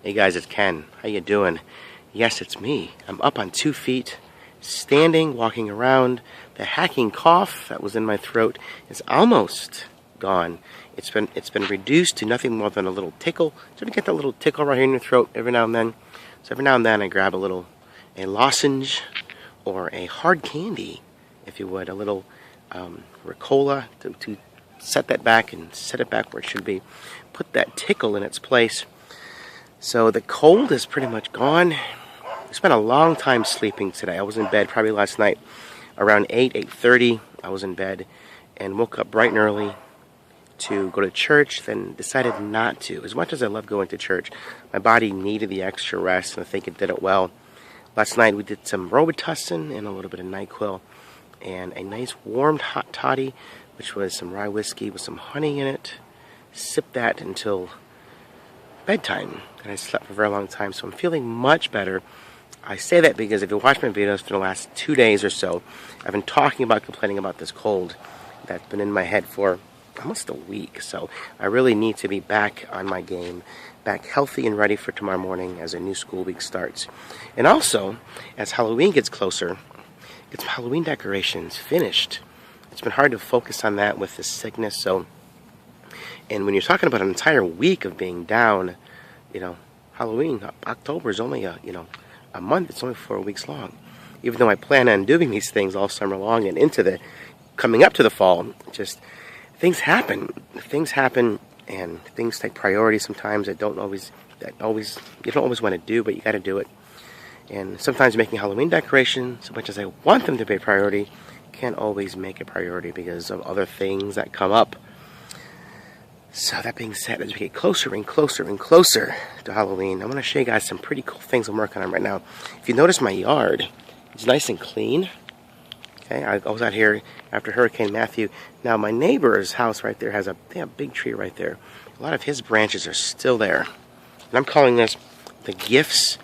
Hey guys, it's Ken. How you doing? Yes, it's me. I'm up on 2 feet, standing, walking around. The hacking cough that was in my throat is almost gone. It's been reduced to nothing more than a little tickle. So you get that little tickle right here in your throat every now and then. So every now and then I grab a lozenge or a hard candy, if you would, a little Ricola to set that back and set it back where it should be. Put that tickle in its place. So the cold is pretty much gone. I spent a long time sleeping today. I was in bed probably last night around 8:30. I was in bed and woke up bright and early to go to church, then decided not to. As much as I love going to church, my body needed the extra rest, and I think it did it well. Last night we did some Robitussin and a little bit of NyQuil and a nice warmed hot toddy, which was some rye whiskey with some honey in it. Sipped that until bedtime, and I slept for a very long time, so I'm feeling much better. I say that because if you watch my videos for the last 2 days or so, I've been complaining about this cold that's been in my head for almost a week. So I really need to be back on my game, back healthy and ready for tomorrow morning as a new school week starts. And also, as Halloween gets closer, get some Halloween decorations finished. It's been hard to focus on that with this sickness. And when you're talking about an entire week of being down, Halloween, October is only a month. It's only 4 weeks long. Even though I plan on doing these things all summer long and coming up to the fall, just things happen. And things take priority sometimes that you don't always want to do, but you got to do it. And sometimes making Halloween decorations, as much as I want them to be a priority, can't always make a priority because of other things that come up. So that being said, as we get closer and closer and closer to Halloween, I'm going to show you guys some pretty cool things I'm working on right now. If you notice my yard, it's nice and clean. Okay, I was out here after Hurricane Matthew. Now my neighbor's house right there has a big tree right there. A lot of his branches are still there. And I'm calling this the gifts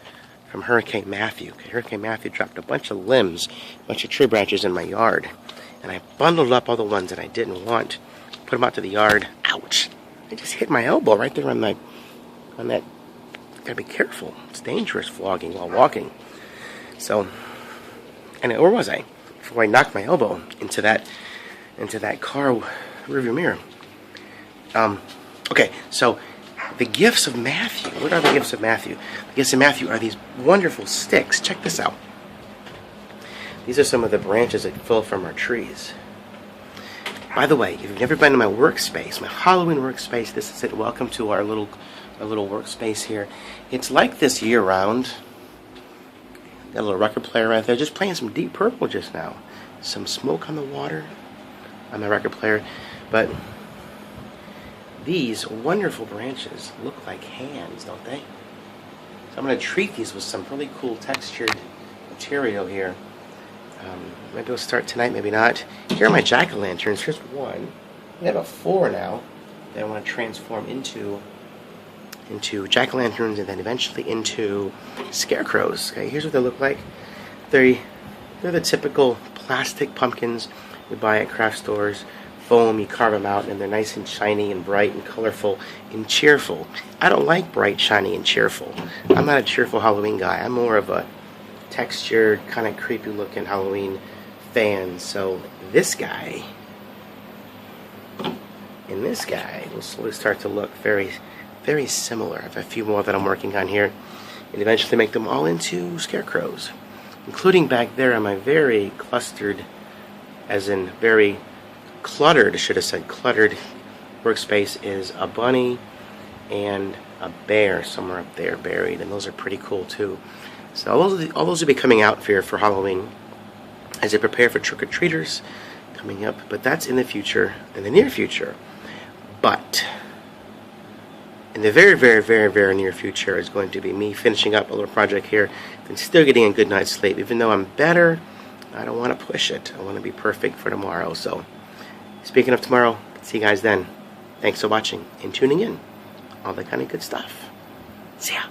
from Hurricane Matthew. Okay, Hurricane Matthew dropped a bunch of limbs, a bunch of tree branches in my yard. And I bundled up all the ones that I didn't want, put them out to the yard. Ouch! I just hit my elbow right there on that. Gotta be careful. It's dangerous vlogging while walking. So, where was I? Before I knocked my elbow into that car rearview mirror. Okay, so the gifts of Matthew. What are the gifts of Matthew? The gifts of Matthew are these wonderful sticks. Check this out. These are some of the branches that fell from our trees. By the way, if you've never been to my workspace, my Halloween workspace, this is it. Welcome to our little workspace here. It's like this year-round. Got a little record player right there, just playing some Deep Purple just now. Some Smoke on the Water on my record player. But these wonderful branches look like hands, don't they? So I'm going to treat these with some really cool textured material here. Maybe we'll start tonight, maybe not. Here are my jack-o'-lanterns. Here's one. We have 4 now that I want to transform into jack-o'-lanterns and then eventually into scarecrows. Okay, here's what they look like. They're the typical plastic pumpkins you buy at craft stores. Foam, you carve them out, and they're nice and shiny and bright and colorful and cheerful. I don't like bright, shiny, and cheerful. I'm not a cheerful Halloween guy. I'm more of a textured, kind of creepy looking Halloween fan. So this guy and this guy will slowly start to look very, very similar. I have a few more that I'm working on here and eventually make them all into scarecrows, including back there on my very clustered, as in very cluttered, I should have said cluttered workspace, is a bunny and a bear somewhere up there buried, and those are pretty cool too. So all those will be coming out here for Halloween as they prepare for trick-or-treaters coming up. But that's in the future, in the near future. But in the very, very, very, very near future is going to be me finishing up a little project here and still getting a good night's sleep. Even though I'm better, I don't want to push it. I want to be perfect for tomorrow. So speaking of tomorrow, see you guys then. Thanks for watching and tuning in. All that kind of good stuff. See ya.